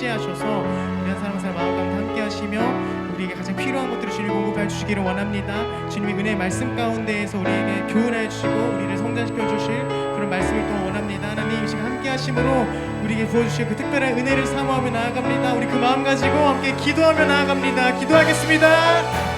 취하셔서 우리 한 사람 한 사람 마음 가운데 함께 하시며 우리에게 가장 필요한 것들을 주님이 공급하여 주시기를 원합니다. 주님이 은혜의 말씀 가운데에서 우리에게 교훈하여 주시고 우리를 성장시켜 주실 그런 말씀을 또 원합니다. 하나님 이 시간 함께 하심으로 우리에게 부어주실 그 특별한 은혜를 사모하며 나아갑니다. 우리 그 마음 가지고 함께 기도하며 나아갑니다. 기도하겠습니다.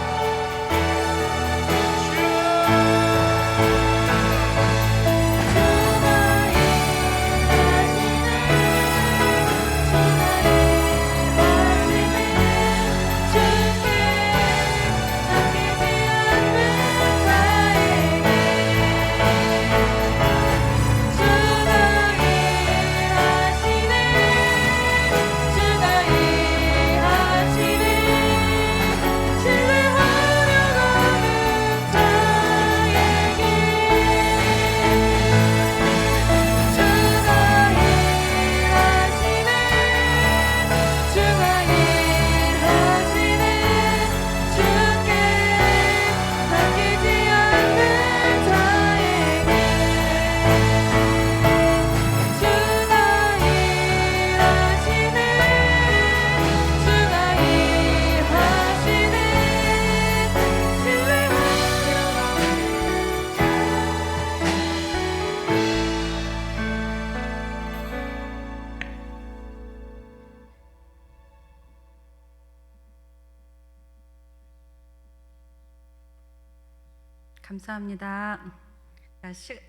감사합니다.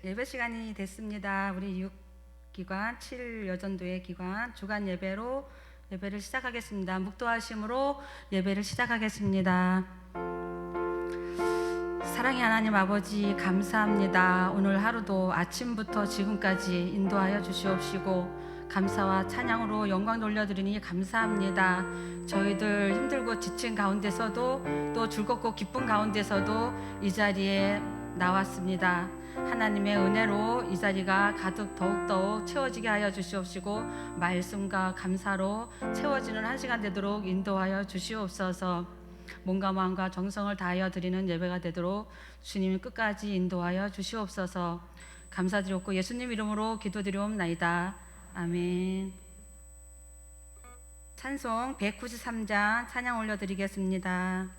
예배 시간이 됐습니다. 우리 6기관 7여전도회 기관 주간 예배로 예배를 시작하겠습니다. 묵도하심으로 예배를 시작하겠습니다. 사랑의 하나님 아버지 감사합니다. 오늘 하루도 아침부터 지금까지 인도하여 주시옵시고 감사와 찬양으로 영광 돌려드리니 감사합니다. 저희들 힘들고 지친 가운데서도 또 즐겁고 기쁜 가운데서도 이 자리에 나왔습니다. 하나님의 은혜로 이 자리가 가득 더욱더욱 채워지게 하여 주시옵시고 말씀과 감사로 채워지는 한 시간 되도록 인도하여 주시옵소서. 몸과 마음과 정성을 다하여 드리는 예배가 되도록 주님이 끝까지 인도하여 주시옵소서. 감사드렸고 예수님 이름으로 기도드리옵나이다. 아멘. 찬송 193장 찬양 올려드리겠습니다.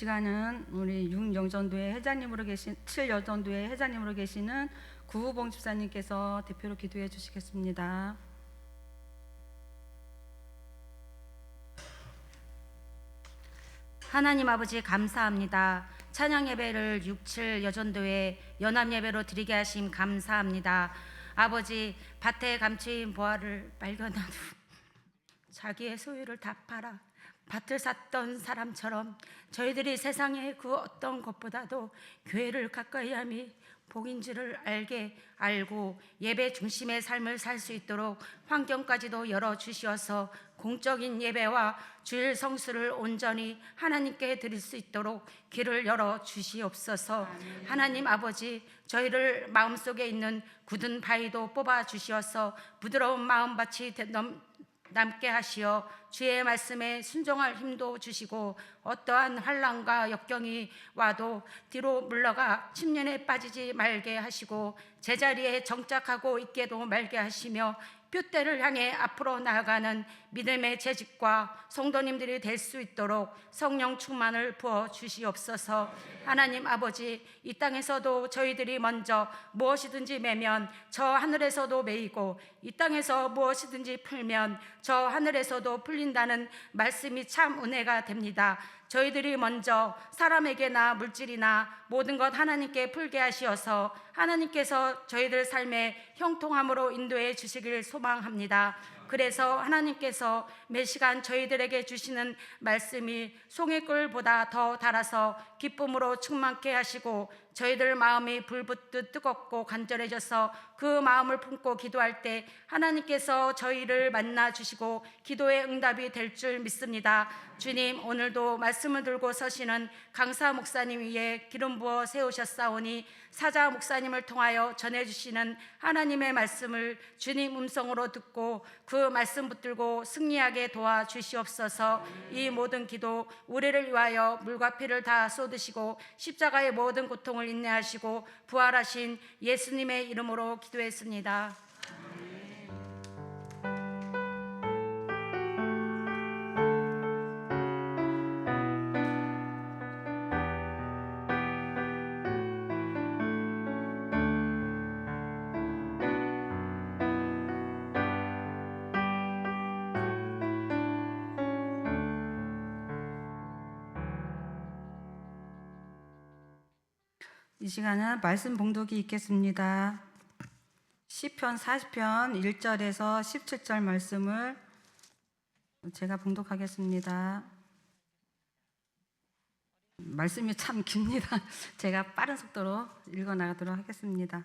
시간은 우리 6영전도회 회장님으로 계신 7여전도회 회장님으로 계시는 구우봉 집사님께서 대표로 기도해 주시겠습니다. 하나님 아버지 감사합니다. 찬양 예배를 6, 7 여전도회 연합 예배로 드리게 하심 감사합니다. 아버지, 밭에 감추인 보화를 발견한 후 자기의 소유를 다 팔아 밭을 샀던 사람처럼 저희들이 세상의 그 어떤 것보다도 교회를 가까이 함이 복인 줄을 알고 예배 중심의 삶을 살 수 있도록 환경까지도 열어주시어서 공적인 예배와 주일 성수를 온전히 하나님께 드릴 수 있도록 길을 열어주시옵소서. 하나님 아버지, 저희를 마음속에 있는 굳은 바위도 뽑아주시어서 부드러운 마음밭이 남게 하시어 주의 말씀에 순종할 힘도 주시고 어떠한 환난과 역경이 와도 뒤로 물러가 침륜에 빠지지 말게 하시고 제자리에 정착하고 있게도 말게 하시며 둯대를 향해 앞으로 나아가는 믿음의 재직과 성도님들이 될 수 있도록 성령 충만을 부어 주시옵소서. 하나님 아버지, 이 땅에서도 저희들이 먼저 무엇이든지 매면 저 하늘에서도 매이고 이 땅에서 무엇이든지 풀면 저 하늘에서도 풀린다는 말씀이 참 은혜가 됩니다. 저희들이 먼저 사람에게나 물질이나 모든 것 하나님께 풀게 하시어서 하나님께서 저희들 삶에 형통함으로 인도해 주시길 소망합니다. 그래서 하나님께서 매 시간 저희들에게 주시는 말씀이 송이꿀보다 더 달아서 기쁨으로 충만케 하시고 저희들 마음이 불붙듯 뜨겁고 간절해져서 그 마음을 품고 기도할 때 하나님께서 저희를 만나 주시고 기도의 응답이 될 줄 믿습니다. 주님, 오늘도 말씀을 들고 서시는 강사 목사님 위에 기름 부어 세우셨사오니 사자 목사님을 통하여 전해주시는 하나님의 말씀을 주님 음성으로 듣고 그 말씀 붙들고 승리하게 도와주시옵소서. 이 모든 기도 우리를 위하여 물과 피를 다 쏟으시고 십자가의 모든 고통을 인내하시고 부활하신 예수님의 이름으로 기도했습니다. 이 시간은 말씀 봉독이 있겠습니다. 시편 40편 1절에서 17절 말씀을 제가 봉독하겠습니다. 말씀이 참 깁니다. 제가 빠른 속도로 읽어나가도록 하겠습니다.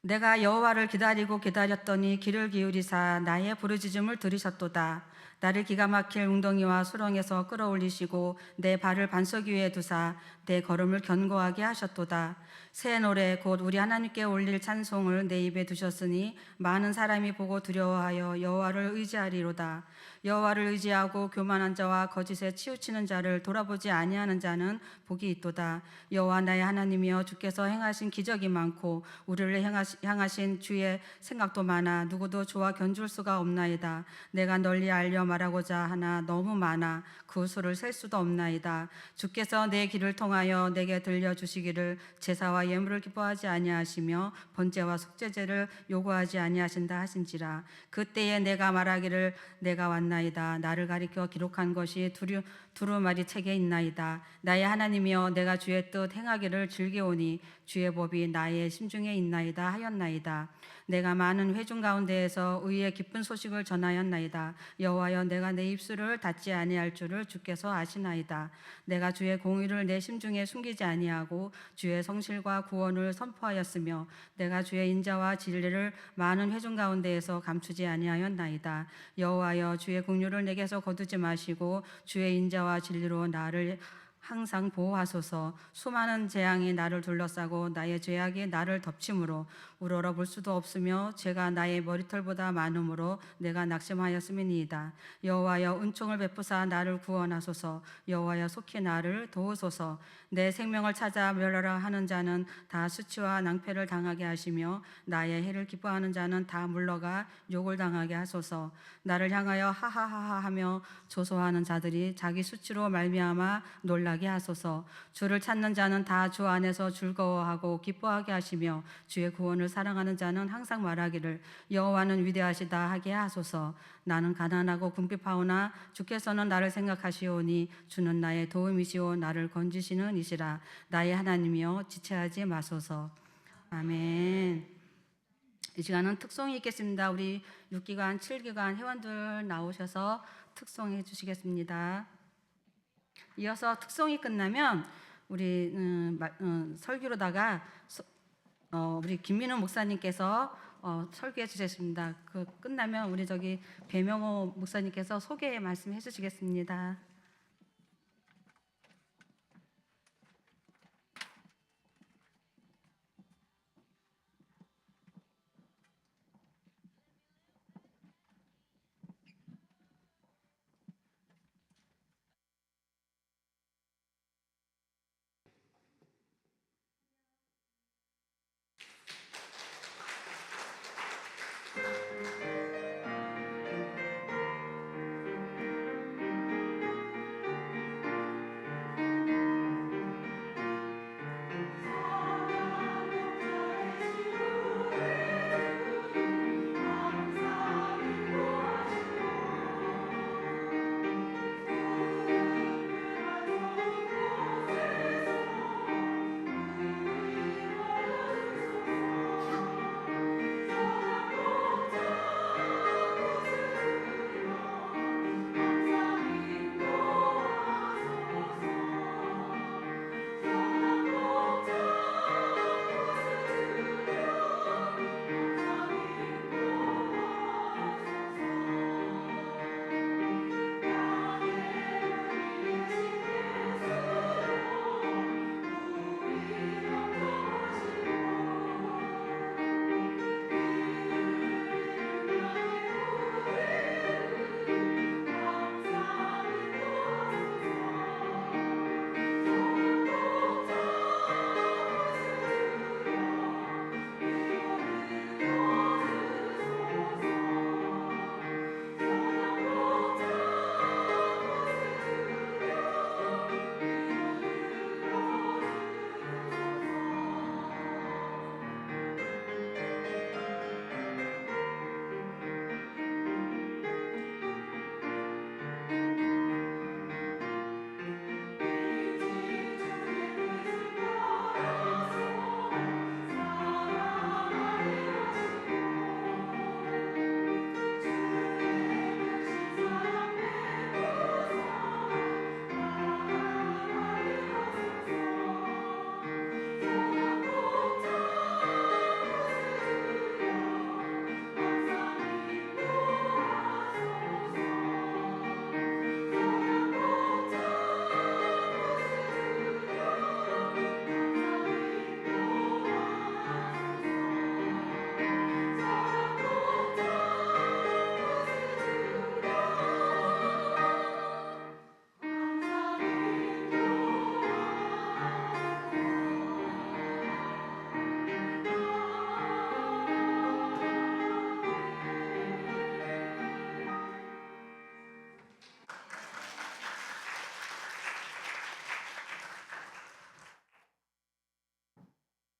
내가 여호와를 기다리고 기다렸더니 귀를 기울이사 나의 부르짖음을 들으셨도다. 나를 기가 막힐 웅덩이와 수렁에서 끌어올리시고 내 발을 반석 위에 두사 내 걸음을 견고하게 하셨도다. 새 노래 곧 우리 하나님께 올릴 찬송을 내 입에 두셨으니 많은 사람이 보고 두려워하여 여호와를 의지하리로다. 여호와를 의지하고 교만한 자와 거짓에 치우치는 자를 돌아보지 아니하는 자는 복이 있도다. 여호와 나의 하나님이여, 주께서 행하신 기적이 많고 우리를 향하신 주의 생각도 많아 누구도 주와 견줄 수가 없나이다. 내가 널리 알려 말하고자 하나 너무 많아 그 수를 셀 수도 없나이다. 주께서 내 길을 통하여 내게 들려주시기를 제사와 예물을 기뻐하지 아니하시며 번제와 속죄제를 요구하지 아니하신다 하신지라. 그때에 내가 말하기를 내가 왔나이다. 나를 가리켜 기록한 것이 두루마리 책에 있나이다. 나의 하나님이여, 내가 주의 뜻 행하기를 즐겨오니 주의 법이 나의 심중에 있나이다 하였나이다. 내가 많은 회중 가운데에서 의의 기쁜 소식을 전하였나이다. 여호와여, 내가 내 입술을 닫지 아니할 줄을 주께서 아시나이다. 내가 주의 공의를 내 심중에 숨기지 아니하고 주의 성실과 구원을 선포하였으며 내가 주의 인자와 진리를 많은 회중 가운데에서 감추지 아니하였나이다. 여호와여, 주의 긍휼을 내게서 거두지 마시고 주의 인자와 진리로 나를 항상 보호하소서. 수많은 재앙이 나를 둘러싸고 나의 죄악이 나를 덮침으로 우러러 볼 수도 없으며 죄가 나의 머리털보다 많음으로 내가 낙심하였음이니이다. 여호와여, 은총을 베푸사 나를 구원하소서. 여호와여, 속히 나를 도우소서. 내 생명을 찾아 멸하라 하는 자는 다 수치와 낭패를 당하게 하시며 나의 해를 기뻐하는 자는 다 물러가 욕을 당하게 하소서. 나를 향하여 하하하하 하며 조소하는 자들이 자기 수치로 말미암아 놀라게 하소서. 주를 찾는 자는 다 주 안에서 즐거워하고 기뻐하게 하시며 주의 구원을 사랑하는 자는 항상 말하기를 여호와는 위대하시다 하게 하소서. 나는 가난하고 궁핍하오나 주께서는 나를 생각하시오니 주는 나의 도움이시오 나를 건지시는 이시라. 나의 하나님이여, 지체하지 마소서. 아멘. 이 시간은 특송이 있겠습니다. 우리 6기관, 7기관 회원들 나오셔서 특송해 주시겠습니다. 이어서 특송이 끝나면 우리 설교로다가 우리 김민우 목사님께서 설교해 주셨습니다. 그 끝나면 우리 배명호 목사님께서 소개 말씀해 주시겠습니다.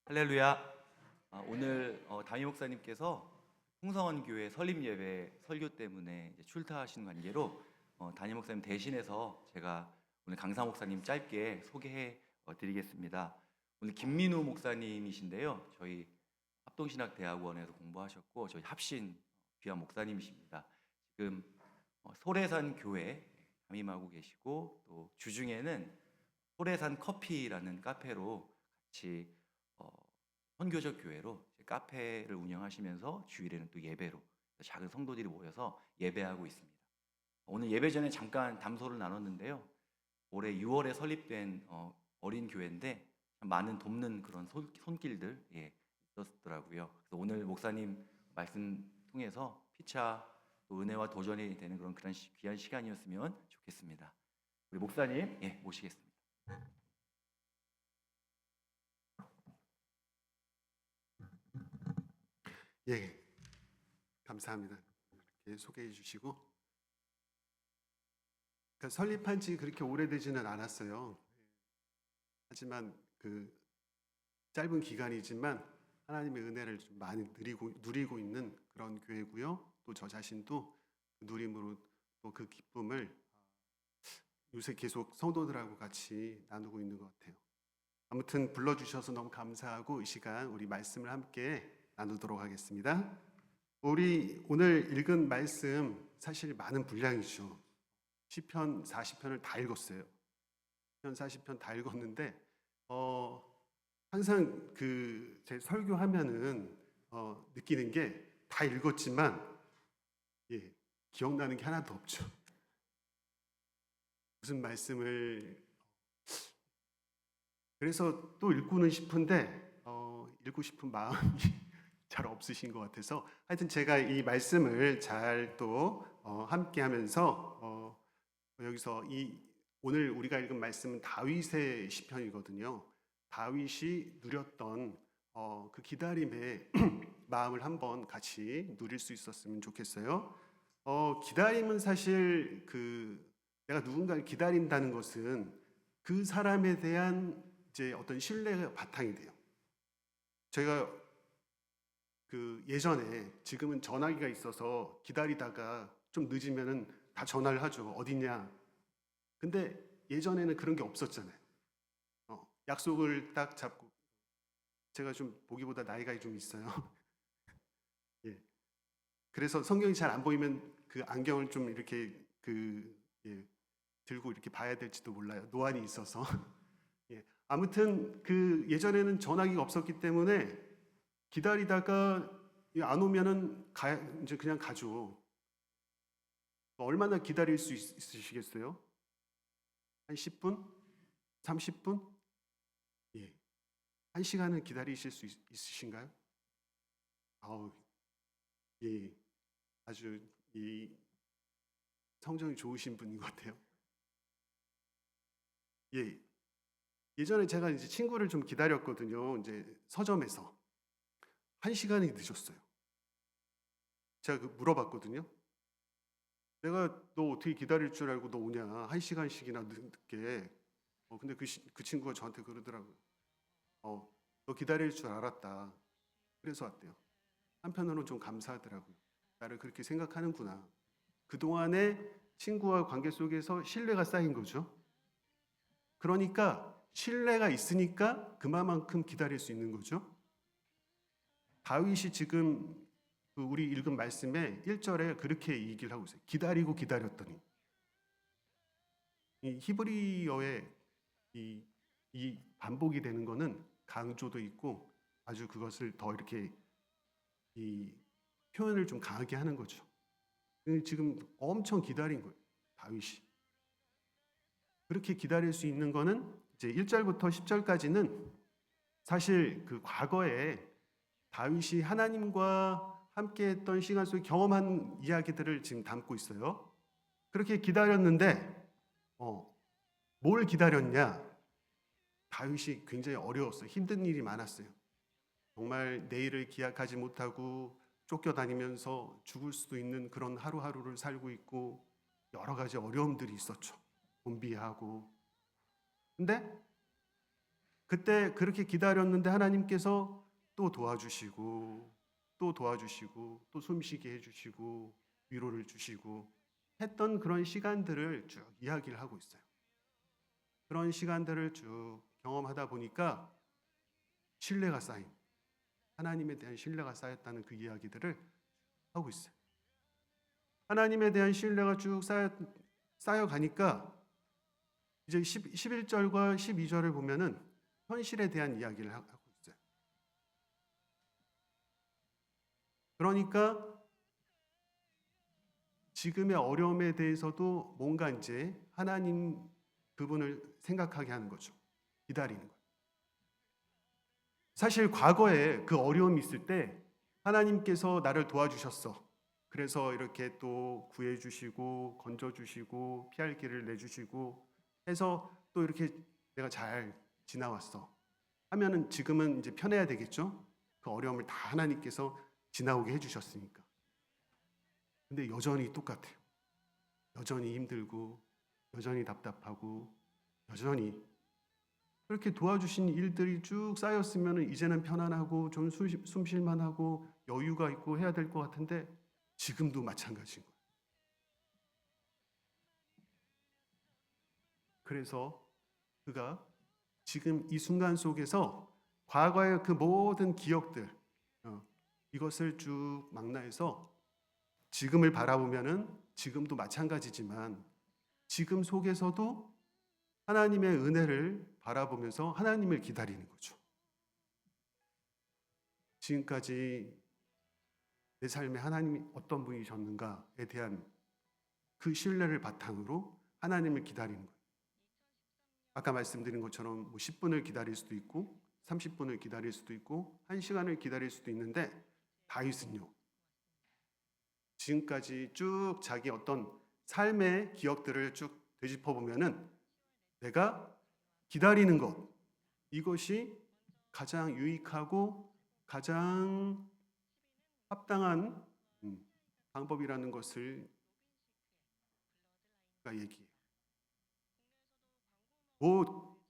할렐루야. 오늘 담임 목사님께서 홍성원 교회 설립 예배 설교 때문에 이제 출타하신 관계로 담임 목사님 대신해서 제가 오늘 강사 목사님 짧게 소개해 드리겠습니다. 오늘 김민우 목사님이신데요. 저희 합동신학대학원에서 공부하셨고 저희 합신 귀한 목사님이십니다. 지금 소래산 교회 담임하고 계시고 또 주중에는 소래산 커피라는 카페로 같이 선교적 교회로 카페를 운영하시면서 주일에는 또 예배로 작은 성도들이 모여서 예배하고 있습니다. 오늘 예배 전에 잠깐 담소를 나눴는데요. 올해 6월에 설립된 어린 교회인데 많은 돕는 그런 손길들 있었더라고요. 그래서 오늘 목사님 말씀 통해서 피차 또 은혜와 도전이 되는 그런 귀한 시간이었으면 좋겠습니다. 우리 목사님 모시겠습니다. 예, 감사합니다. 이렇게 소개해 주시고, 그러니까 설립한 지 그렇게 오래되지는 않았어요. 하지만 그 짧은 기간이지만 하나님의 은혜를 좀 많이 누리고 있는 그런 교회고요. 또 저 자신도 누림으로 또 그 기쁨을 요새 계속 성도들하고 같이 나누고 있는 것 같아요. 아무튼 불러주셔서 너무 감사하고 이 시간 우리 말씀을 함께 나누도록 하겠습니다. 우리 오늘 읽은 말씀 사실 많은 분량이죠. 시편 40편을 다 읽었어요. 시편 40편 다 읽었는데 항상 제 설교하면은 느끼는 게 다 읽었지만 기억나는 게 하나도 없죠. 무슨 말씀을 그래서 또 읽고는 싶은데 읽고 싶은 마음이 잘 없으신 것 같아서 하여튼 제가 이 말씀을 잘 또 함께 하면서 여기서 오늘 우리가 읽은 말씀은 다윗의 시편이거든요. 다윗이 누렸던 그 기다림의 마음을 한번 같이 누릴 수 있었으면 좋겠어요. 기다림은 사실 내가 누군가를 기다린다는 것은 그 사람에 대한 이제 어떤 신뢰가 바탕이 돼요. 제가 예전에 지금은 전화기가 있어서 기다리다가 좀 늦으면은 다 전화를 하죠. 어디냐? 근데 예전에는 그런 게 없었잖아요. 약속을 딱 잡고 제가 좀 보기보다 나이가 좀 있어요. 예. 그래서 성경이 잘 안 보이면 그 안경을 좀 이렇게 들고 이렇게 봐야 될지도 몰라요. 노안이 있어서. 예. 아무튼 예전에는 전화기가 없었기 때문에 기다리다가 안 오면은 이제 그냥 가죠. 얼마나 기다릴 수 있으시겠어요? 한 10분? 30분? 예. 1시간은 기다리실 수 있으신가요? 예. 아주 성정이 좋으신 분인 것 같아요. 예. 예전에 제가 이제 친구를 좀 기다렸거든요. 이제 서점에서 1시간이 늦었어요. 제가 물어봤거든요. 내가 너 어떻게 기다릴 줄 알고 너 오냐? 1시간씩이나 늦게. 근데 그 친구가 저한테 그러더라고요. 너 기다릴 줄 알았다. 그래서 왔대요. 한편으로는 좀 감사하더라고요. 나를 그렇게 생각하는구나. 그동안의 친구와 관계 속에서 신뢰가 쌓인 거죠. 그러니까 신뢰가 있으니까 그만큼 기다릴 수 있는 거죠. 다윗이 지금 우리 읽은 말씀에 1절에 그렇게 얘기를 하고 있어요. 기다리고 기다렸더니. 이 히브리어에 이 반복이 되는 거는 강조도 있고 아주 그것을 더 이렇게 이 표현을 좀 강하게 하는 거죠. 지금 엄청 기다린 거예요. 다윗이. 그렇게 기다릴 수 있는 거는 이제 1절부터 10절까지는 사실 과거에 다윗이 하나님과 함께 했던 시간 속에 경험한 이야기들을 지금 담고 있어요. 그렇게 기다렸는데 뭘 기다렸냐? 다윗이 굉장히 어려웠어요. 힘든 일이 많았어요. 정말 내일을 기약하지 못하고 쫓겨다니면서 죽을 수도 있는 그런 하루하루를 살고 있고 여러 가지 어려움들이 있었죠. 본비하고. 근데 그때 그렇게 기다렸는데 하나님께서 또 도와주시고 또 숨쉬게 해주시고 위로를 주시고 했던 그런 시간들을 쭉 이야기를 하고 있어요. 그런 시간들을 쭉 경험하다 보니까 신뢰가 쌓인 하나님에 대한 신뢰가 쌓였다는 그 이야기들을 하고 있어요. 하나님에 대한 신뢰가 쭉 쌓여가니까 이제 11절과 12절을 보면은 현실에 대한 이야기를 하고 있어요. 그러니까 지금의 어려움에 대해서도 뭔가 이제 하나님 그분을 생각하게 하는 거죠. 기다리는 거예요. 사실 과거에 그 어려움이 있을 때 하나님께서 나를 도와주셨어. 그래서 이렇게 또 구해주시고 건져주시고 피할 길을 내주시고 해서 또 이렇게 내가 잘 지나왔어 하면은 지금은 이제 편해야 되겠죠? 그 어려움을 다 하나님께서 지나오게 해주셨으니까. 근데 여전히 똑같아요. 여전히 힘들고 여전히 답답하고 여전히 그렇게 도와주신 일들이 쭉 쌓였으면 이제는 편안하고 좀 숨쉴만 하고 여유가 있고 해야 될 것 같은데 지금도 마찬가지인 거예요. 그래서 그가 지금 이 순간 속에서 과거의 그 모든 기억들, 이것을 쭉 망라해서 지금을 바라보면은 지금도 마찬가지지만 지금 속에서도 하나님의 은혜를 바라보면서 하나님을 기다리는 거죠. 지금까지 내 삶에 하나님이 어떤 분이셨는가에 대한 그 신뢰를 바탕으로 하나님을 기다리는 거예요. 아까 말씀드린 것처럼 뭐 10분을 기다릴 수도 있고 30분을 기다릴 수도 있고 1시간을 기다릴 수도 있는데 다윗은요. 지금까지 쭉 자기 어떤 삶의 기억들을 쭉 되짚어 보면은 내가 기다리는 것, 이것이 가장 유익하고 가장 합당한 방법이라는 것을 얘기해요. 뭐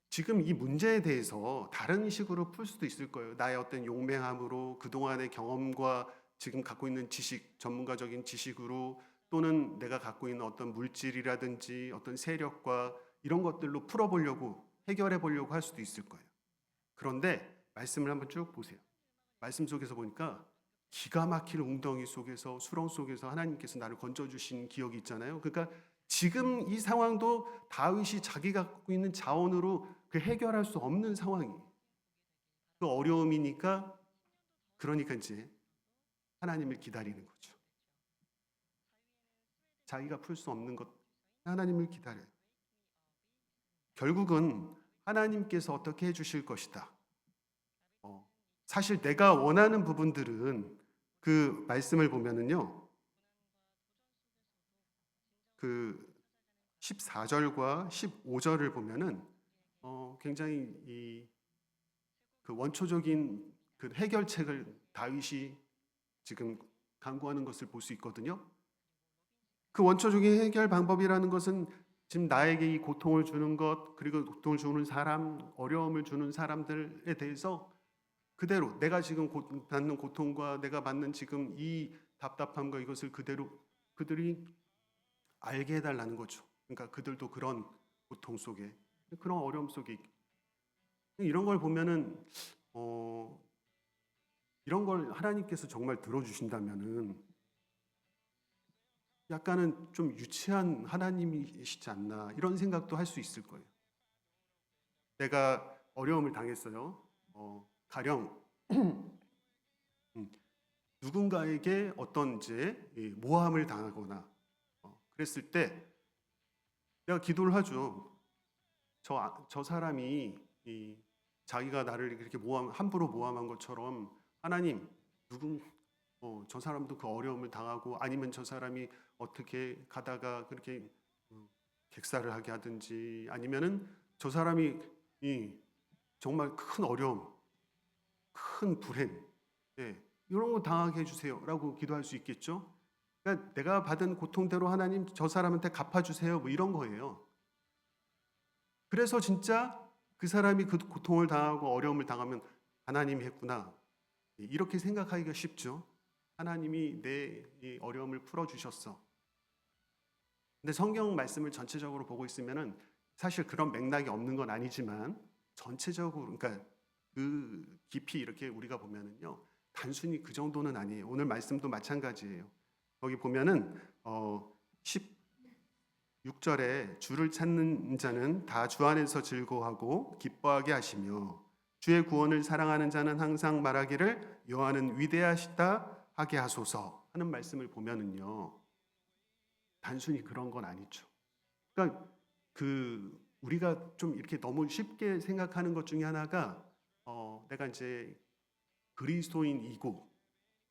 지금 이 문제에 대해서 다른 식으로 풀 수도 있을 거예요. 나의 어떤 용맹함으로 그동안의 경험과 지금 갖고 있는 지식, 전문가적인 지식으로 또는 내가 갖고 있는 어떤 물질이라든지 어떤 세력과 이런 것들로 풀어보려고 해결해 보려고 할 수도 있을 거예요. 그런데 말씀을 한번 쭉 보세요. 말씀 속에서 보니까 기가 막힐 웅덩이 속에서 수렁 속에서 하나님께서 나를 건져주신 기억이 있잖아요. 그러니까 지금 이 상황도 다윗이 자기가 갖고 있는 자원으로 그 해결할 수 없는 상황이에요. 그 어려움이니까 그러니까 이제 하나님을 기다리는 거죠. 자기가 풀 수 없는 것 하나님을 기다려요. 결국은 하나님께서 어떻게 해주실 것이다. 사실 내가 원하는 부분들은 그 말씀을 보면은요. 그 14절과 15절을 보면은 굉장히 그 원초적인 그 해결책을 다윗이 지금 강구하는 것을 볼 수 있거든요. 그 원초적인 해결 방법이라는 것은 지금 나에게 이 고통을 주는 것, 그리고 고통을 주는 사람, 어려움을 주는 사람들에 대해서 그대로 내가 지금 받는 고통과 내가 받는 지금 이 답답함과 이것을 그대로 그들이 알게 해달라는 거죠. 그러니까 그들도 그런 고통 속에, 그런 어려움 속에 이런 걸 보면은 이런 걸 하나님께서 정말 들어주신다면은 약간은 좀 유치한 하나님이시지 않나 이런 생각도 할 수 있을 거예요. 내가 어려움을 당했어요. 가령 누군가에게 어떤 이제 모함을 당하거나 그랬을 때 내가 기도를 하죠. 저 사람이 자기가 나를 이렇게 함부로 모함한 것처럼 하나님 저 사람도 그 어려움을 당하고 아니면 저 사람이 어떻게 가다가 그렇게 객사를 하게 하든지 아니면은 저 사람이 정말 큰 어려움, 큰 불행, 이런 거 당하게 해주세요라고 기도할 수 있겠죠. 그러니까 내가 받은 고통대로 하나님 저 사람한테 갚아주세요, 뭐 이런 거예요. 그래서 진짜 그 사람이 그 고통을 당하고 어려움을 당하면 하나님이 했구나 이렇게 생각하기가 쉽죠. 하나님이 내 이 어려움을 풀어주셨어. 근데 성경 말씀을 전체적으로 보고 있으면은 사실 그런 맥락이 없는 건 아니지만 전체적으로 그러니까 그 깊이 이렇게 우리가 보면은요 단순히 그 정도는 아니에요. 오늘 말씀도 마찬가지예요. 거기 보면은 16절에 주를 찾는 자는 다 주 안에서 즐거워하고 기뻐하게 하시며 주의 구원을 사랑하는 자는 항상 말하기를 여호와는 위대하시다 하게 하소서 하는 말씀을 보면은요 단순히 그런 건 아니죠. 그러니까 우리가 좀 이렇게 너무 쉽게 생각하는 것 중에 하나가 내가 이제 그리스도인이고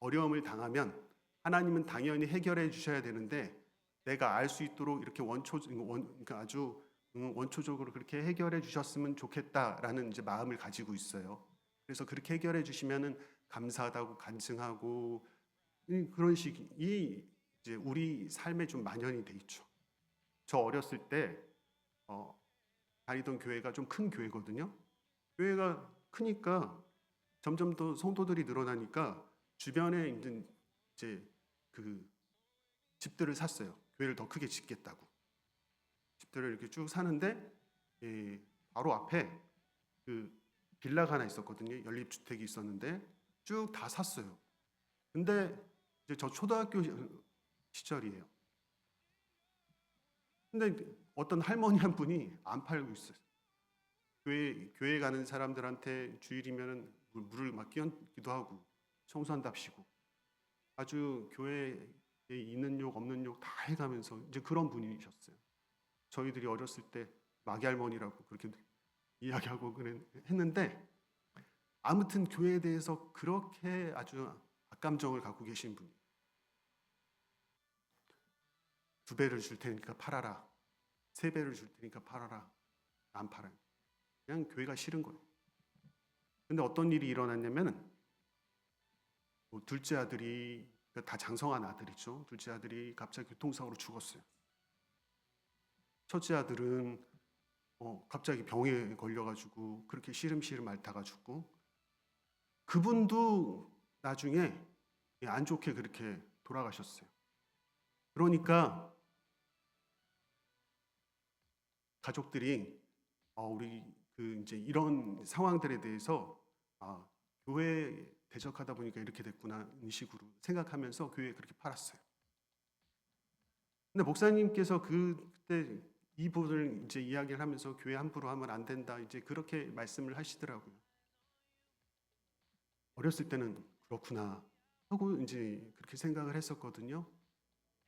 어려움을 당하면 하나님은 당연히 해결해 주셔야 되는데 내가 알 수 있도록 이렇게 그러니까 아주 원초적으로 그렇게 해결해 주셨으면 좋겠다라는 이제 마음을 가지고 있어요. 그래서 그렇게 해결해 주시면은 감사하다고 간증하고 그런 식이 이제 우리 삶에 좀 만연이 돼 있죠. 저 어렸을 때 다니던 교회가 좀 큰 교회거든요. 교회가 크니까 점점 더 성도들이 늘어나니까 주변에 이제 그 집들을 샀어요. 교회를 더 크게 짓겠다고. 집들을 이렇게 쭉 사는데 바로 앞에 그 빌라가 하나 있었거든요. 연립주택이 있었는데 쭉 다 샀어요. 근데 이제 저 초등학교 시절이에요. 근데 어떤 할머니 한 분이 안 팔고 있어요. 교회 가는 사람들한테 주일이면은 물을 막 끼얹기도 하고 청소한답시고 아주 교회에 있는 욕 없는 욕 다 해가면서 이제 그런 분이셨어요. 저희들이 어렸을 때 마귀 할머니라고 그렇게 이야기하고 했는데 아무튼 교회에 대해서 그렇게 아주 악감정을 갖고 계신 분이 2배를 줄 테니까 팔아라, 3배를 줄 테니까 팔아라. 안 팔아요. 그냥 교회가 싫은 거예요. 근데 어떤 일이 일어났냐면은 뭐 둘째 아들이 다 장성한 아들이죠. 둘째 아들이 갑자기 교통사고로 죽었어요. 첫째 아들은 갑자기 병에 걸려가지고 그렇게 시름시름 앓다가 죽고 그분도 나중에 안 좋게 그렇게 돌아가셨어요. 그러니까 가족들이 우리 이제 이런 상황들에 대해서 교회에 대적하다 보니까 이렇게 됐구나 이 식으로 생각하면서 교회에 그렇게 팔았어요. 근데 목사님께서 그때 이 부분을 이제 이야기를 하면서 교회 함부로 하면 안 된다 이제 그렇게 말씀을 하시더라고요. 어렸을 때는 그렇구나 하고 이제 그렇게 생각을 했었거든요.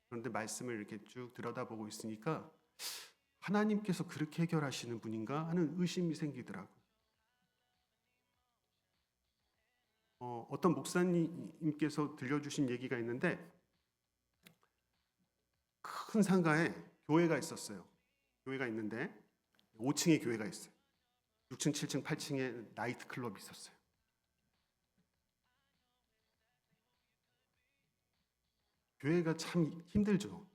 그런데 말씀을 이렇게 쭉 들여다보고 있으니까 하나님께서 그렇게 해결하시는 분인가 하는 의심이 생기더라고요. 어떤 목사님께서 들려주신 얘기가 있는데 큰 상가에 교회가 있었어요. 교회가 있는데 5층에 교회가 있어요. 6층, 7층, 8층에 나이트 클럽이 있었어요. 교회가 참 힘들죠.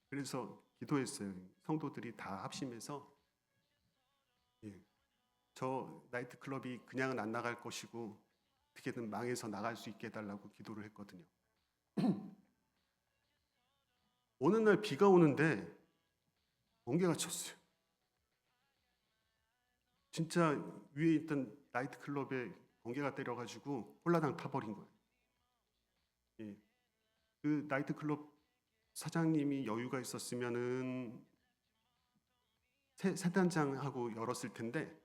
그래서 기도했어요. 성도들이 다 합심해서 저 나이트 클럽이 그냥은 안 나갈 것이고 어떻게든 망해서 나갈 수 있게 해달라고 기도를 했거든요. 어느 날 비가 오는데 번개가 쳤어요. 진짜 위에 있던 나이트 클럽에 번개가 때려가지고 홀라당 타버린 거예요. 그 나이트 클럽 사장님이 여유가 있었으면은 세단장하고 열었을 텐데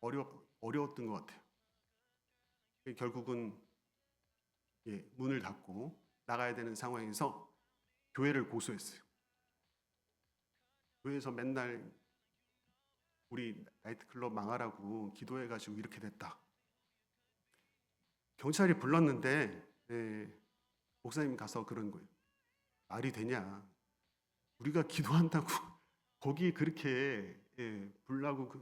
어려웠던 것 같아요. 결국은 문을 닫고 나가야 되는 상황에서 교회를 고소했어요. 교회에서 맨날 우리 나이트클럽 망하라고 기도해가지고 이렇게 됐다. 경찰이 불렀는데 목사님 가서 그런 거예요. 말이 되냐? 우리가 기도한다고 거기 그렇게 불나고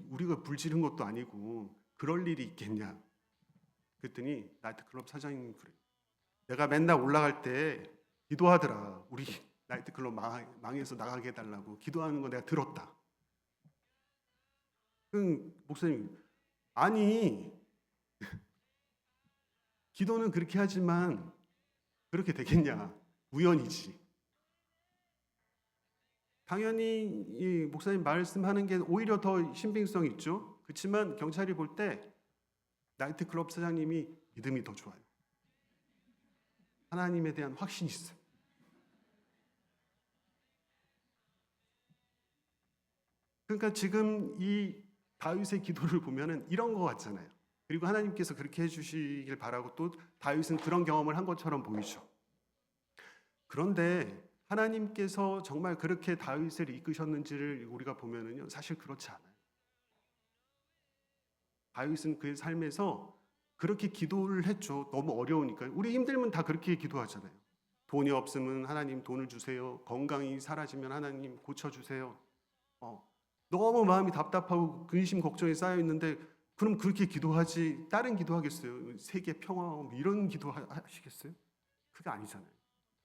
우리가 불 지른 것도 아니고 그럴 일이 있겠냐? 그랬더니 나이트클럽 사장님이 그래요. 내가 맨날 올라갈 때 기도하더라. 우리 나이트클럽 망해서 나가게 해달라고 기도하는 거 내가 들었다. 목사님 아니 기도는 그렇게 하지만 그렇게 되겠냐? 우연이지. 당연히 이 목사님 말씀하는 게 오히려 더 신빙성 있죠. 그렇지만 경찰이 볼 때 나이트클럽 사장님이 믿음이 더 좋아요. 하나님에 대한 확신이 있어요. 그러니까 지금 이 다윗의 기도를 보면은 이런 거 같잖아요. 그리고 하나님께서 그렇게 해주시길 바라고 또 다윗은 그런 경험을 한 것처럼 보이죠. 그런데 하나님께서 정말 그렇게 다윗을 이끄셨는지를 우리가 보면은요, 사실 그렇지 않아요. 다윗은 그의 삶에서 그렇게 기도를 했죠. 너무 어려우니까. 우리 힘들면 다 그렇게 기도하잖아요. 돈이 없으면 하나님 돈을 주세요. 건강이 사라지면 하나님 고쳐주세요. 너무 마음이 답답하고 근심 걱정이 쌓여 있는데 그럼 그렇게 기도하지 다른 기도하겠어요? 세계 평화 이런 기도 하시겠어요? 그게 아니잖아요.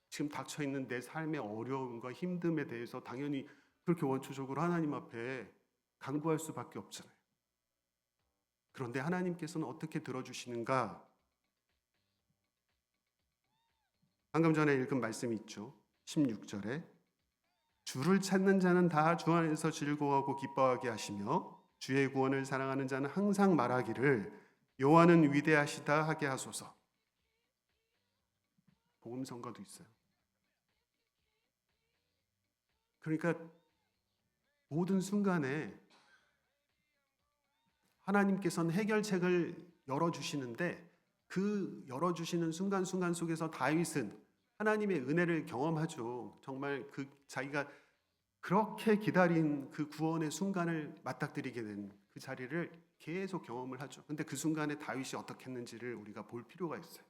지금 닥쳐 있는 내 삶의 어려움과 힘듦에 대해서 당연히 그렇게 원초적으로 하나님 앞에 간구할 수밖에 없잖아요. 그런데 하나님께서는 어떻게 들어주시는가? 방금 전에 읽은 말씀이 있죠. 16절에 주를 찾는 자는 다 주 안에서 즐거워하고 기뻐하게 하시며 주의 구원을 사랑하는 자는 항상 말하기를 여호와는 위대하시다 하게 하소서. 복음 선거도 있어요. 그러니까 모든 순간에 하나님께서는 해결책을 열어주시는데 그 열어주시는 순간순간 속에서 다윗은 하나님의 은혜를 경험하죠. 정말 그 자기가 그렇게 기다린 그 구원의 순간을 맞닥뜨리게 된 그 자리를 계속 경험을 하죠. 근데 그 순간에 다윗이 어떻게 했는지를 우리가 볼 필요가 있어요.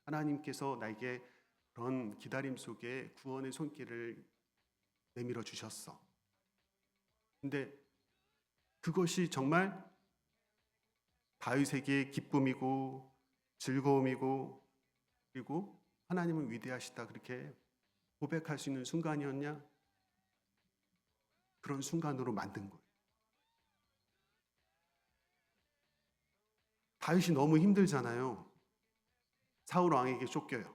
하나님께서 나에게 그런 기다림 속에 구원의 손길을 내밀어 주셨어. 근데 그것이 정말 다윗에게 기쁨이고 즐거움이고 그리고 하나님은 위대하시다 그렇게 고백할 수 있는 순간이었냐? 그런 순간으로 만든 거예요. 다윗이 너무 힘들잖아요. 사울 왕에게 쫓겨요.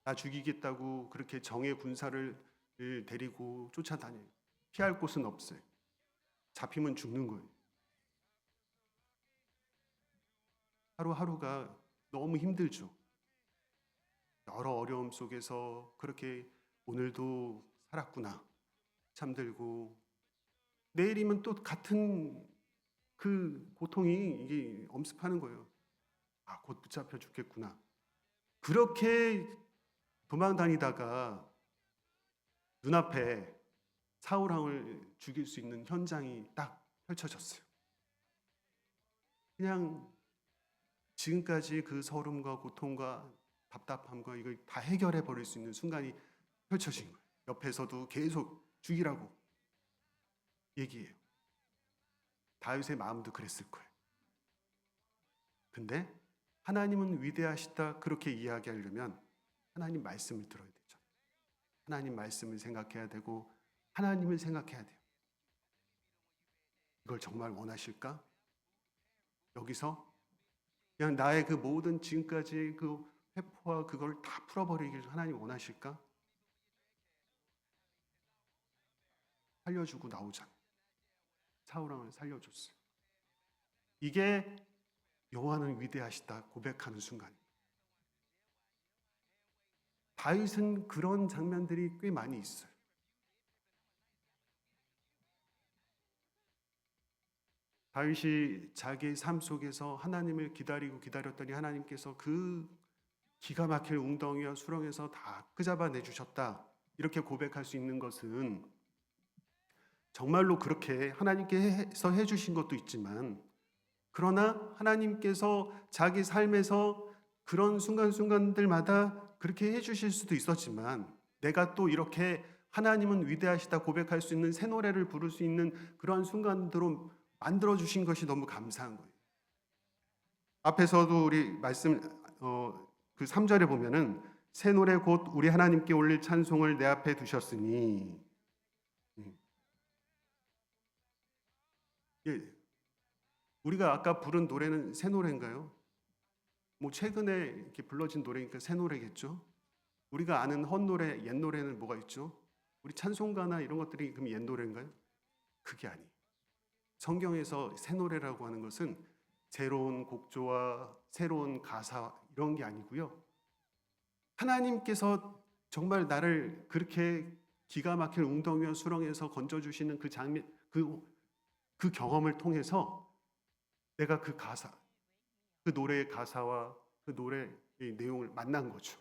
나 죽이겠다고 그렇게 정예 군사를 데리고 쫓아다녀요. 피할 곳은 없어요. 잡히면 죽는 거예요. 하루하루가 너무 힘들죠. 여러 어려움 속에서 그렇게 오늘도 살았구나. 잠들고 내일이면 또 같은 그 고통이 이게 엄습하는 거예요. 아, 곧 붙잡혀 죽겠구나. 그렇게 도망 다니다가 눈앞에 사울 왕을 죽일 수 있는 현장이 딱 펼쳐졌어요. 그냥 지금까지 그 서름과 고통과 답답함과 이걸 다 해결해 버릴 수 있는 순간이 펼쳐진 거예요. 옆에서도 계속 죽이라고 얘기해요. 다윗의 마음도 그랬을 거예요. 근데 하나님은 위대하시다 그렇게 이야기하려면 하나님 말씀을 들어야 되죠. 하나님 말씀을 생각해야 되고 하나님을 생각해야 돼요. 이걸 정말 원하실까? 여기서 그냥 나의 그 모든 지금까지 그 회포와 그걸 다 풀어버리기를 하나님 원하실까? 살려주고 나오잖아요. 사울왕을 살려줬어요. 이게 여호와는 위대하시다 고백하는 순간입니다. 다윗은 그런 장면들이 꽤 많이 있어요. 다윗이 자기의 삶 속에서 하나님을 기다리고 기다렸더니 하나님께서 그 기가 막힐 웅덩이와 수렁에서 다 끄잡아내 주셨다. 이렇게 고백할 수 있는 것은 정말로 그렇게 하나님께서 해주신 것도 있지만 그러나 하나님께서 자기 삶에서 그런 순간순간들마다 그렇게 해주실 수도 있었지만 내가 또 이렇게 하나님은 위대하시다 고백할 수 있는 새 노래를 부를 수 있는 그러한 순간들로 만들어주신 것이 너무 감사한 거예요. 앞에서도 우리 말씀 그 3절에 보면은 새 노래 곧 우리 하나님께 올릴 찬송을 내 앞에 두셨으니 예, 우리가 아까 부른 노래는 새 노래인가요? 뭐 최근에 이렇게 불러진 노래니까 새 노래겠죠. 우리가 아는 헛노래, 옛 노래는 뭐가 있죠? 우리 찬송가나 이런 것들이 그럼 옛 노래인가요? 그게 아니에요. 성경에서 새 노래라고 하는 것은 새로운 곡조와 새로운 가사 이런 게 아니고요. 하나님께서 정말 나를 그렇게 기가 막힐 웅덩이와 수렁에서 건져주시는 그 장면, 그 경험을 통해서 내가 그 가사, 그 노래의 가사와 그 노래의 내용을 만난 거죠.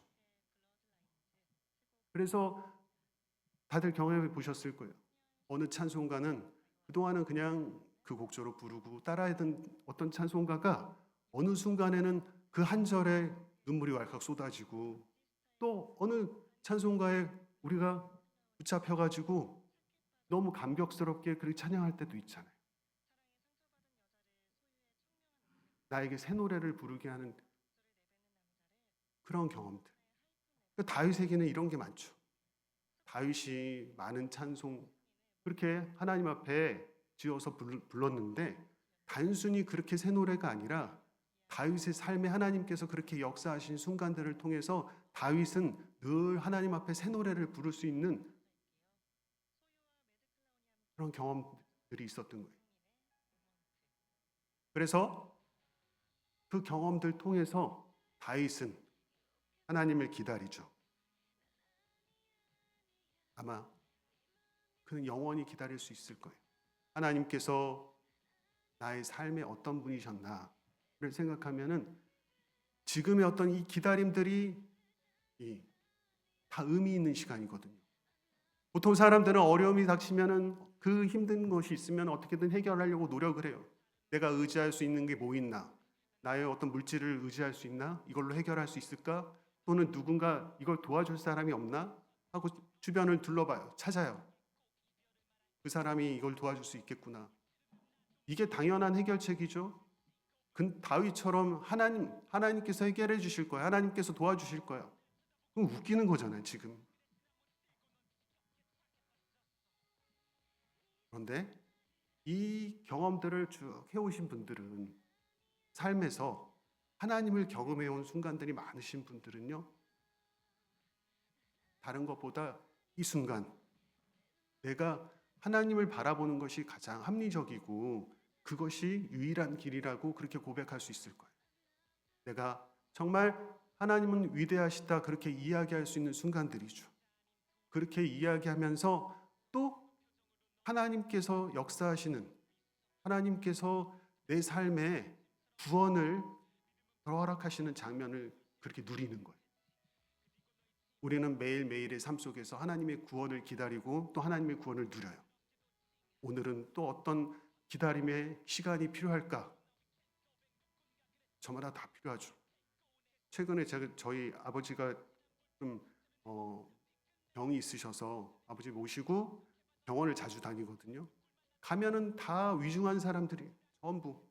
그래서 다들 경험해 보셨을 거예요. 어느 찬송가는 그동안은 그냥 그 곡조로 부르고 따라하던 어떤 찬송가가 어느 순간에는 그 한 절에 눈물이 왈칵 쏟아지고 또 어느 찬송가에 우리가 붙잡혀가지고 너무 감격스럽게 그렇게 찬양할 때도 있잖아요. 나에게 새 노래를 부르게 하는 그런 경험들. 다윗에게는 이런 게 많죠. 다윗이 많은 찬송 그렇게 하나님 앞에 지어서 불렀는데 단순히 그렇게 새 노래가 아니라 다윗의 삶에 하나님께서 그렇게 역사하신 순간들을 통해서 다윗은 늘 하나님 앞에 새 노래를 부를 수 있는 그런 경험들이 있었던 거예요. 그래서 그 경험들 통해서 다윗은 하나님을 기다리죠. 아마 그는 영원히 기다릴 수 있을 거예요. 하나님께서 나의 삶에 어떤 분이셨나를 생각하면은 지금의 어떤 이 기다림들이 다 의미 있는 시간이거든요. 보통 사람들은 어려움이 닥치면은 그 힘든 것이 있으면 어떻게든 해결하려고 노력을 해요. 내가 의지할 수 있는 게 뭐 있나? 나의 어떤 물질을 의지할 수 있나? 이걸로 해결할 수 있을까? 또는 누군가 이걸 도와줄 사람이 없나? 하고 주변을 둘러봐요. 찾아요. 그 사람이 이걸 도와줄 수 있겠구나. 이게 당연한 해결책이죠. 다윗처럼 하나님께서 해결해 주실 거야. 하나님께서 도와주실 거야. 그럼 웃기는 거잖아요, 지금. 그런데 이 경험들을 쭉 해오신 분들은 삶에서 하나님을 경험해 온 순간들이 많으신 분들은요, 다른 것보다 이 순간 내가 하나님을 바라보는 것이 가장 합리적이고 그것이 유일한 길이라고 그렇게 고백할 수 있을 거예요. 내가 정말 하나님은 위대하시다 그렇게 이야기할 수 있는 순간들이죠. 그렇게 이야기하면서 또 하나님께서 역사하시는, 하나님께서 내 삶에 구원을 허락하시는 장면을 그렇게 누리는 거예요. 우리는 매일매일의 삶 속에서 하나님의 구원을 기다리고 또 하나님의 구원을 누려요. 오늘은 또 어떤 기다림의 시간이 필요할까? 저마다 다 필요하죠. 최근에 저희 아버지가 좀 병이 있으셔서 아버지 모시고 병원을 자주 다니거든요. 가면은 다 위중한 사람들이 전부.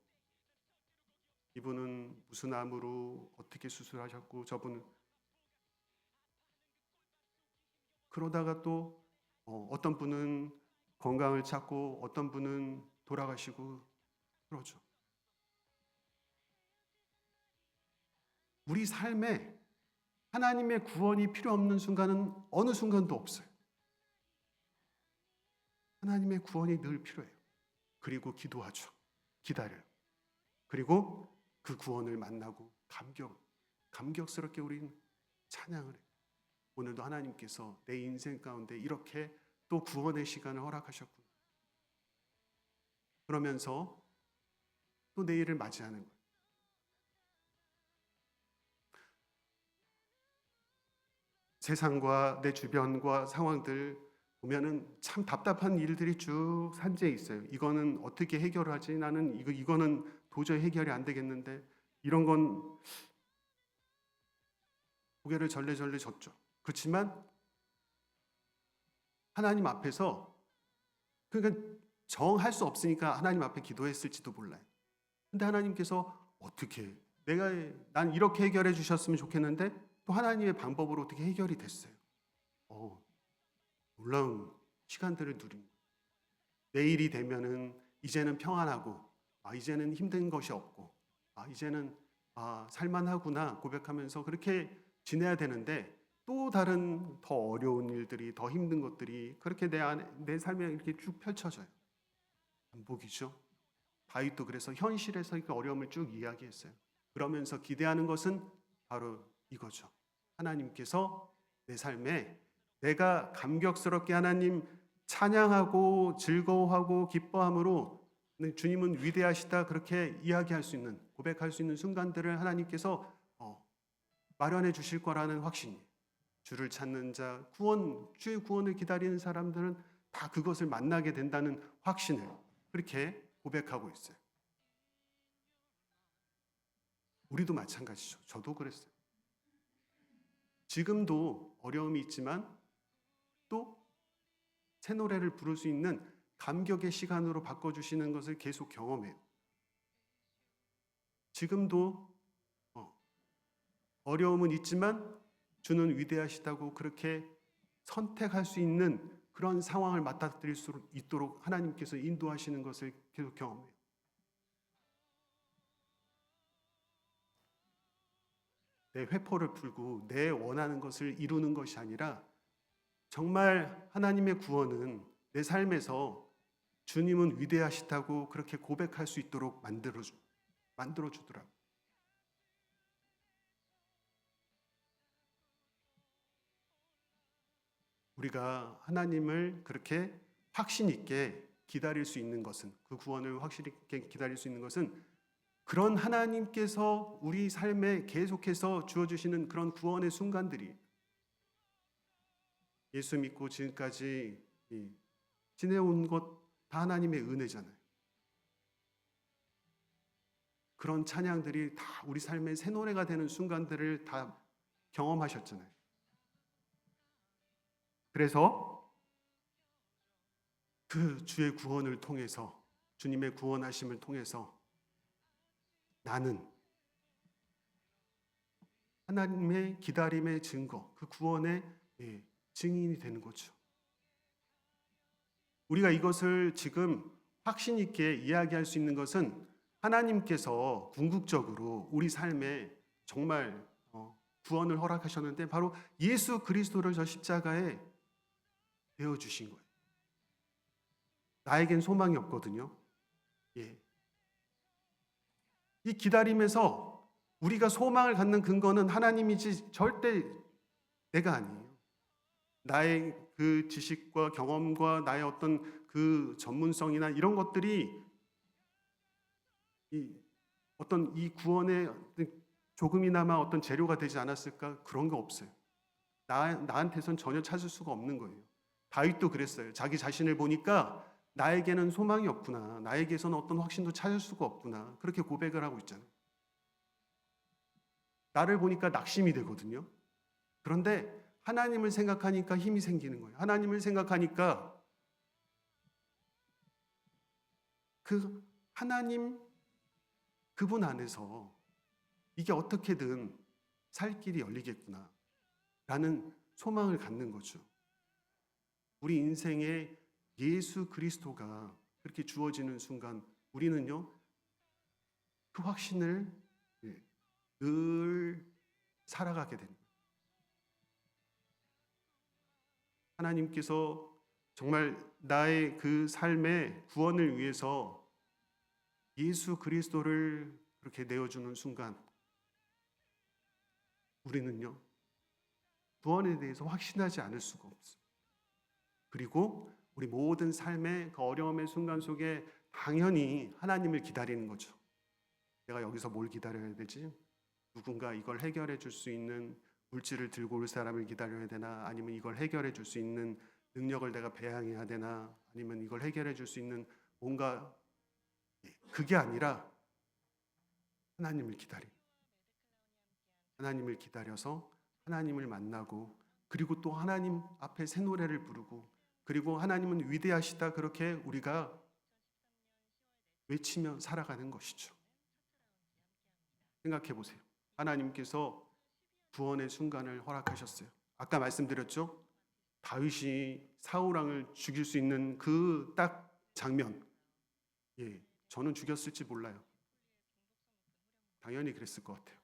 이분은 무슨 암으로 어떻게 수술하셨고 저분은 그러다가 또 어떤 분은 건강을 찾고 어떤 분은 돌아가시고 그러죠. 우리 삶에 하나님의 구원이 필요 없는 순간은 어느 순간도 없어요. 하나님의 구원이 늘 필요해요. 그리고 기도하죠. 기다려요. 그리고 그 구원을 만나고 감격스럽게 우리는 찬양을 해요. 오늘도 하나님께서 내 인생 가운데 이렇게 또 구원의 시간을 허락하셨구나. 그러면서 또 내일을 맞이하는 거예요. 세상과 내 주변과 상황들 보면은 참 답답한 일들이 쭉 산재해 있어요. 이거는 어떻게 해결하지? 나는 이거는 도저히 해결이 안 되겠는데 이런 건 고개를 절레절레 졌죠. 그렇지만 하나님 앞에서 그러니까 정할 수 없으니까 하나님 앞에 기도했을지도 몰라요. 근데 하나님께서 어떻게 난 이렇게 해결해 주셨으면 좋겠는데 또 하나님의 방법으로 어떻게 해결이 됐어요. 놀라운 시간들을 누린 거예요. 내일이 되면은 이제는 평안하고 이제는 힘든 것이 없고 이제는 살만하구나 고백하면서 그렇게 지내야 되는데 또 다른 더 어려운 일들이 더 힘든 것들이 그렇게 내 삶에 이렇게 쭉 펼쳐져요. 반복이죠. 다윗도 그래서 현실에서 그 어려움을 쭉 이야기했어요. 그러면서 기대하는 것은 바로 이거죠. 하나님께서 내 삶에 내가 감격스럽게 하나님 찬양하고 즐거워하고 기뻐함으로 주님은 위대하시다 그렇게 이야기할 수 있는 고백할 수 있는 순간들을 하나님께서 마련해 주실 거라는 확신이에요. 주를 찾는 자, 주의 구원을 기다리는 사람들은 다 그것을 만나게 된다는 확신을 그렇게 고백하고 있어요. 우리도 마찬가지죠. 저도 그랬어요. 지금도 어려움이 있지만 또 새 노래를 부를 수 있는 감격의 시간으로 바꿔주시는 것을 계속 경험해요. 지금도 어려움은 있지만 주는 위대하시다고 그렇게 선택할 수 있는 그런 상황을 맞닥뜨릴 수 있도록 하나님께서 인도하시는 것을 계속 경험해요. 내 회포를 풀고 내 원하는 것을 이루는 것이 아니라 정말 하나님의 구원은 내 삶에서 주님은 위대하시다고 그렇게 고백할 수 있도록 만들어주더라고요. 우리가 하나님을 그렇게 확신 있게 기다릴 수 있는 것은, 그 구원을 확실히 있게 기다릴 수 있는 것은 그런 하나님께서 우리 삶에 계속해서 주어주시는 그런 구원의 순간들이, 예수 믿고 지금까지 지내온 것 다 하나님의 은혜잖아요. 그런 찬양들이 다 우리 삶의 새 노래가 되는 순간들을 다 경험하셨잖아요. 그래서 그 주의 구원을 통해서, 주님의 구원하심을 통해서 나는 하나님의 기다림의 증거, 그 구원의 증인이 되는 거죠. 우리가 이것을 지금 확신 있게 이야기할 수 있는 것은 하나님께서 궁극적으로 우리 삶에 정말 구원을 허락하셨는데 바로 예수 그리스도를 저 십자가에 내어 주신 거예요. 나에겐 소망이 없거든요. 이 기다림에서 우리가 소망을 갖는 근거는 하나님이지 절대 내가 아니에요. 나의 그 지식과 경험과 나의 어떤 그 전문성이나 이런 것들이 어떤 이 구원에 조금이나마 어떤 재료가 되지 않았을까? 그런 거 없어요. 나한테선 전혀 찾을 수가 없는 거예요. 다윗도 그랬어요. 자기 자신을 보니까 나에게는 소망이 없구나. 나에게서는 어떤 확신도 찾을 수가 없구나. 그렇게 고백을 하고 있잖아요. 나를 보니까 낙심이 되거든요. 그런데 하나님을 생각하니까 힘이 생기는 거예요. 하나님을 생각하니까 그 하나님 그분 안에서 이게 어떻게든 살 길이 열리겠구나 라는 소망을 갖는 거죠. 우리 인생에 예수 그리스도가 그렇게 주어지는 순간 우리는요 그 확신을 늘 살아가게 됩니다. 하나님께서 정말 나의 그 삶의 구원을 위해서 예수 그리스도를 그렇게 내어주는 순간 우리는요 구원에 대해서 확신하지 않을 수가 없어요. 그리고 우리 모든 삶의 그 어려움의 순간 속에 당연히 하나님을 기다리는 거죠. 내가 여기서 뭘 기다려야 되지? 누군가 이걸 해결해 줄 수 있는 물질을 들고 올 사람을 기다려야 되나? 아니면 이걸 해결해 줄 수 있는 능력을 내가 배양해야 되나? 아니면 이걸 해결해 줄 수 있는 뭔가, 그게 아니라 하나님을 하나님을 기다려서 하나님을 만나고, 그리고 또 하나님 앞에 새 노래를 부르고, 그리고 하나님은 위대하시다 그렇게 우리가 외치며 살아가는 것이죠. 생각해 보세요. 하나님께서 구원의 순간을 허락하셨어요. 아까 말씀드렸죠? 다윗이 사울 왕을 죽일 수 있는 그 딱 장면. 저는 죽였을지 몰라요. 당연히 그랬을 것 같아요.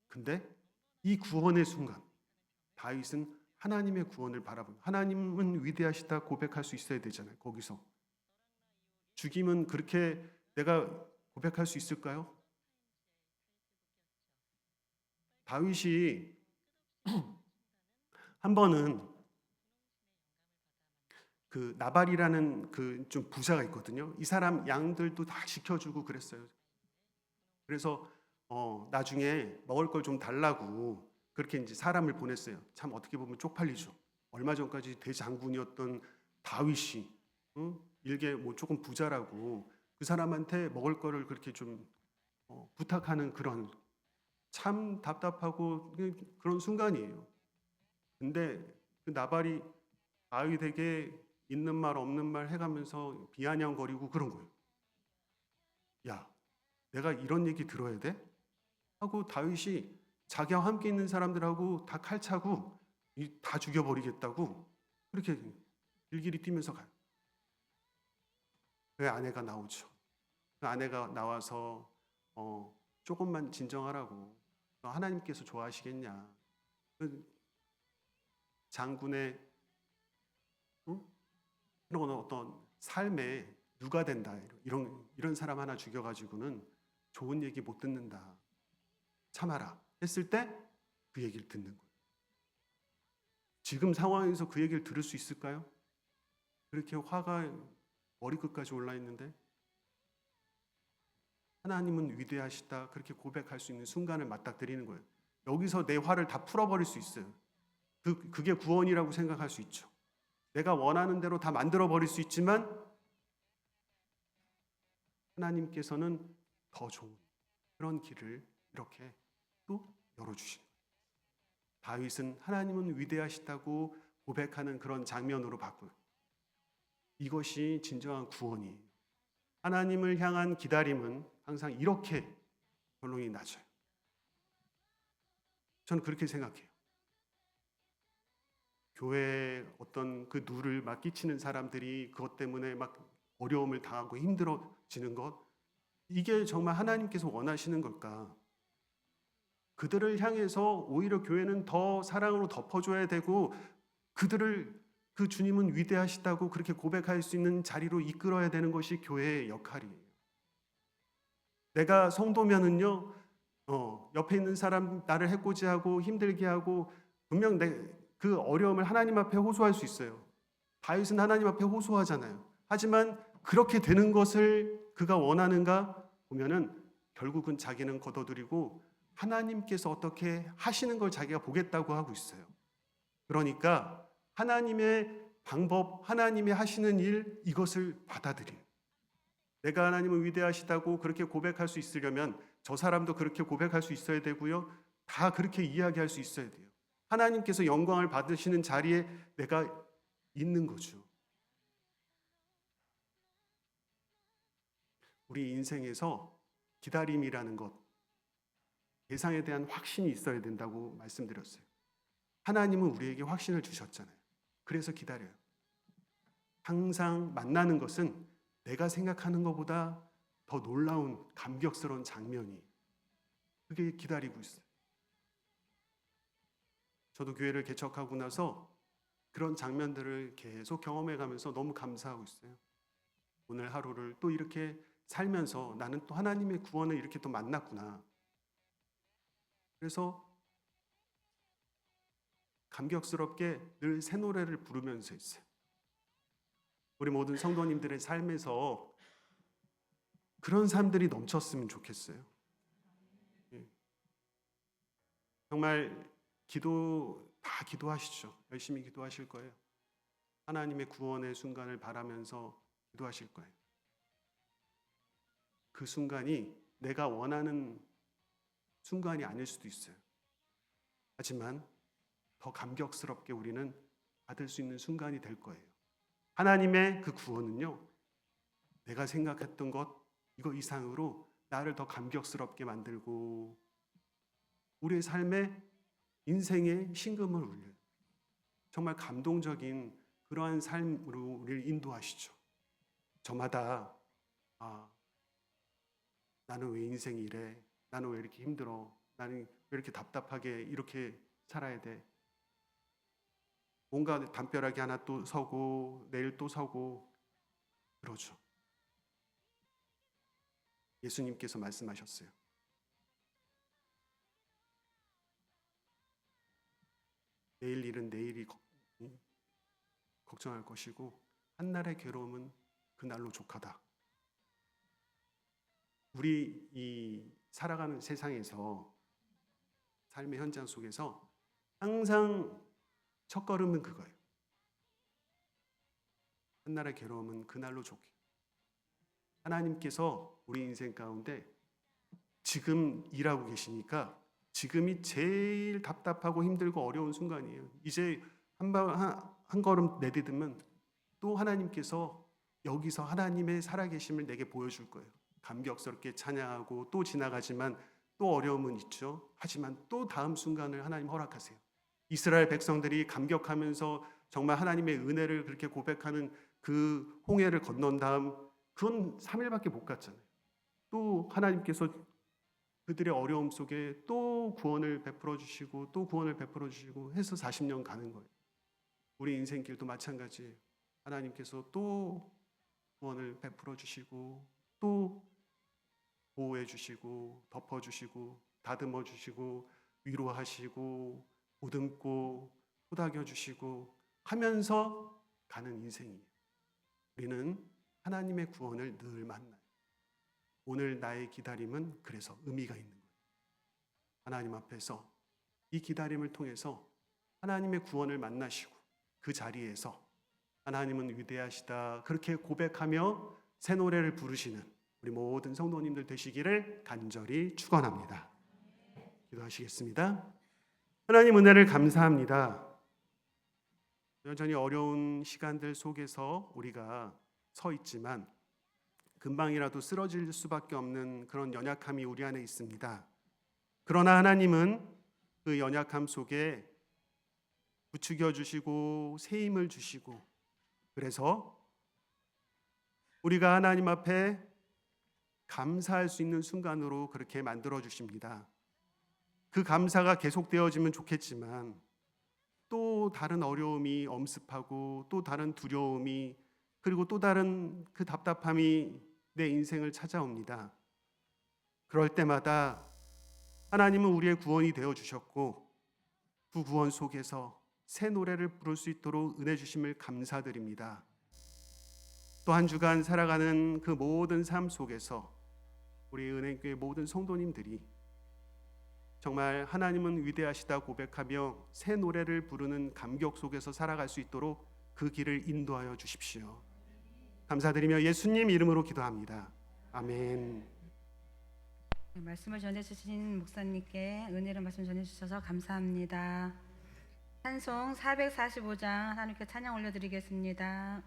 근데 이 구원의 순간 다윗은 하나님의 구원을 바라보고, 하나님은 위대하시다 고백할 수 있어야 되잖아요. 거기서 죽임은 그렇게 내가 고백할 수 있을까요? 다윗이 한 번은 그 나발이라는 그 좀 부자가 있거든요. 이 사람 양들도 다 지켜주고 그랬어요. 그래서 나중에 먹을 걸 좀 달라고 그렇게 이제 사람을 보냈어요. 참 어떻게 보면 쪽팔리죠. 얼마 전까지 대장군이었던 다윗이 일개 뭐 조금 부자라고 그 사람한테 먹을 거를 그렇게 좀 부탁하는 그런 참 답답하고 그런 순간이에요. 근데 그 나발이 다윗에게 있는 말 없는 말 해가면서 비아냥거리고 그런 거예요. 야, 내가 이런 얘기 들어야 돼? 하고 다윗이 자기와 함께 있는 사람들하고 다 칼차고 다 죽여버리겠다고 그렇게 길길이 뛰면서 가요. 그 아내가 나오죠. 그 아내가 나와서 조금만 진정하라고. 너 하나님께서 좋아하시겠냐? 장군의 이런 어떤 삶에 누가 된다 이런 사람 하나 죽여가지고는 좋은 얘기 못 듣는다. 참아라 했을 때 그 얘기를 듣는 거예요. 지금 상황에서 그 얘기를 들을 수 있을까요? 그렇게 화가 머리끝까지 올라 있는데 하나님은 위대하시다 그렇게 고백할 수 있는 순간을 맞닥뜨리는 거예요. 여기서 내 화를 다 풀어버릴 수 있어요. 그게 구원이라고 생각할 수 있죠. 내가 원하는 대로 다 만들어버릴 수 있지만 하나님께서는 더 좋은 그런 길을 이렇게 또 열어주신 거예요. 다윗은 하나님은 위대하시다고 고백하는 그런 장면으로 봤고요. 이것이 진정한 구원이에요. 하나님을 향한 기다림은 항상 이렇게 결론이 낮아요. 저는 그렇게 생각해요. 교회에 어떤 그 누를 막 끼치는 사람들이 그것 때문에 막 어려움을 당하고 힘들어지는 것, 이게 정말 하나님께서 원하시는 걸까? 그들을 향해서 오히려 교회는 더 사랑으로 덮어줘야 되고 그 주님은 위대하시다고 그렇게 고백할 수 있는 자리로 이끌어야 되는 것이 교회의 역할이에요. 내가 성도면은요, 옆에 있는 사람 나를 해코지하고 힘들게 하고 분명 그 어려움을 하나님 앞에 호소할 수 있어요. 다윗은 하나님 앞에 호소하잖아요. 하지만 그렇게 되는 것을 그가 원하는가 보면은 결국은 자기는 걷어들이고 하나님께서 어떻게 하시는 걸 자기가 보겠다고 하고 있어요. 그러니까 하나님의 방법, 하나님이 하시는 일, 이것을 받아들여요. 내가 하나님은 위대하시다고 그렇게 고백할 수 있으려면 저 사람도 그렇게 고백할 수 있어야 되고요. 다 그렇게 이야기할 수 있어야 돼요. 하나님께서 영광을 받으시는 자리에 내가 있는 거죠. 우리 인생에서 기다림이라는 것, 대상에 대한 확신이 있어야 된다고 말씀드렸어요. 하나님은 우리에게 확신을 주셨잖아요. 그래서 기다려요. 항상 만나는 것은 내가 생각하는 것보다 더 놀라운 감격스러운 장면이 그게 기다리고 있어요. 저도 교회를 개척하고 나서 그런 장면들을 계속 경험해 가면서 너무 감사하고 있어요. 오늘 하루를 또 이렇게 살면서 나는 또 하나님의 구원을 이렇게 또 만났구나. 그래서 감격스럽게 늘 새 노래를 부르면서 있어요. 우리 모든 성도님들의 삶에서 그런 삶들이 넘쳤으면 좋겠어요. 정말 다 기도하시죠. 열심히 기도하실 거예요. 하나님의 구원의 순간을 바라면서 기도하실 거예요. 그 순간이 내가 원하는 순간이 아닐 수도 있어요. 하지만 더 감격스럽게 우리는 받을 수 있는 순간이 될 거예요. 하나님의 그 구원은요, 내가 생각했던 것 이거 이상으로 나를 더 감격스럽게 만들고 우리의 삶에 인생의 신금을 울려요. 정말 감동적인 그러한 삶으로 우리를 인도하시죠. 저마다 나는 왜 인생이 이래? 나는 왜 이렇게 힘들어? 나는 왜 이렇게 답답하게 이렇게 살아야 돼? 뭔가 담벼락이 하나 또 서고 내일 또 서고 그러죠. 예수님께서 말씀하셨어요. 내일 일은 내일이 걱정할 것이고 한날의 괴로움은 그날로 족하다. 우리 이 살아가는 세상에서 삶의 현장 속에서 항상 첫걸음은 그거예요. 한날의 괴로움은 그날로 족해. 하나님께서 우리 인생 가운데 지금 일하고 계시니까 지금이 제일 답답하고 힘들고 어려운 순간이에요. 이제 한 걸음 내디디면 또 하나님께서 여기서 하나님의 살아계심을 내게 보여줄 거예요. 감격스럽게 찬양하고 또 지나가지만 또 어려움은 있죠. 하지만 또 다음 순간을 하나님 허락하세요. 이스라엘 백성들이 감격하면서 정말 하나님의 은혜를 그렇게 고백하는 그 홍해를 건넌 다음 그건 3일밖에 못 갔잖아요. 또 하나님께서 그들의 어려움 속에 또 구원을 베풀어 주시고 또 구원을 베풀어 주시고 해서 40년 가는 거예요. 우리 인생길도 마찬가지예요. 하나님께서 또 구원을 베풀어 주시고 또 보호해 주시고 덮어 주시고 다듬어 주시고 위로하시고 보듬고 토닥여 주시고 하면서 가는 인생이에요. 우리는 하나님의 구원을 늘 만나요. 오늘 나의 기다림은 그래서 의미가 있는 거예요. 하나님 앞에서 이 기다림을 통해서 하나님의 구원을 만나시고 그 자리에서 하나님은 위대하시다 그렇게 고백하며 새 노래를 부르시는 우리 모든 성도님들 되시기를 간절히 축원합니다. 기도하시겠습니다. 하나님 은혜를 감사합니다. 여전히 어려운 시간들 속에서 우리가 서 있지만 금방이라도 쓰러질 수밖에 없는 그런 연약함이 우리 안에 있습니다. 그러나 하나님은 그 연약함 속에 부추겨 주시고 새 힘을 주시고 그래서 우리가 하나님 앞에 감사할 수 있는 순간으로 그렇게 만들어 주십니다. 그 감사가 계속되어지면 좋겠지만 또 다른 어려움이 엄습하고 또 다른 두려움이 그리고 또 다른 그 답답함이 내 인생을 찾아옵니다. 그럴 때마다 하나님은 우리의 구원이 되어 주셨고 그 구원 속에서 새 노래를 부를 수 있도록 은혜 주심을 감사드립니다. 또 한 주간 살아가는 그 모든 삶 속에서 우리 은행교회 모든 성도님들이 정말 하나님은 위대하시다 고백하며 새 노래를 부르는 감격 속에서 살아갈 수 있도록 그 길을 인도하여 주십시오. 감사드리며 예수님 이름으로 기도합니다. 아멘. 말씀을 전해주신 목사님께 은혜를 말씀 전해주셔서 감사합니다. 찬송 445장 하나님께 찬양 올려드리겠습니다.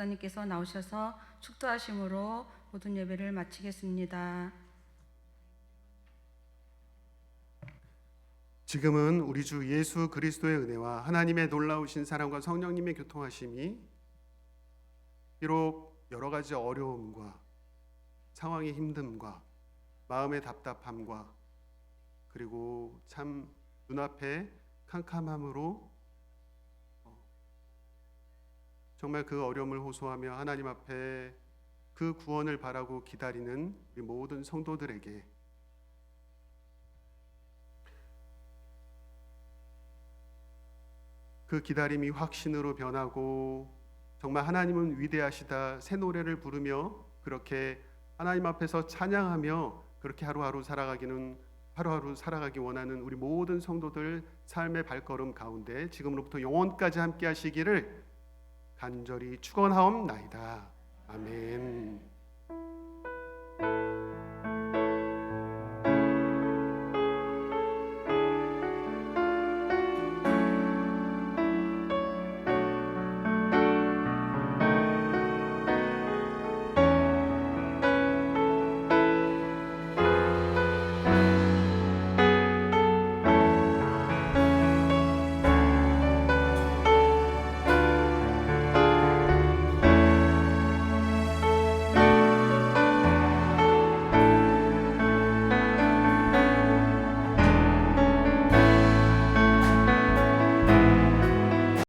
목사님께서 나오셔서 축도하심으로 모든 예배를 마치겠습니다. 지금은 우리 주 예수 그리스도의 은혜와 하나님의 놀라우신 사랑과 성령님의 교통하심이 비록 여러 가지 어려움과 상황의 힘듦과 마음의 답답함과 그리고 참 눈앞에 캄캄함으로 정말 그 어려움을 호소하며 하나님 앞에 그 구원을 바라고 기다리는 우리 모든 성도들에게 그 기다림이 확신으로 변하고 정말 하나님은 위대하시다 새 노래를 부르며 그렇게 하나님 앞에서 찬양하며 그렇게 하루하루 살아가기 원하는 우리 모든 성도들 삶의 발걸음 가운데 지금으로부터 영원까지 함께 하시기를 간절히 축원하옵나이다. 아멘.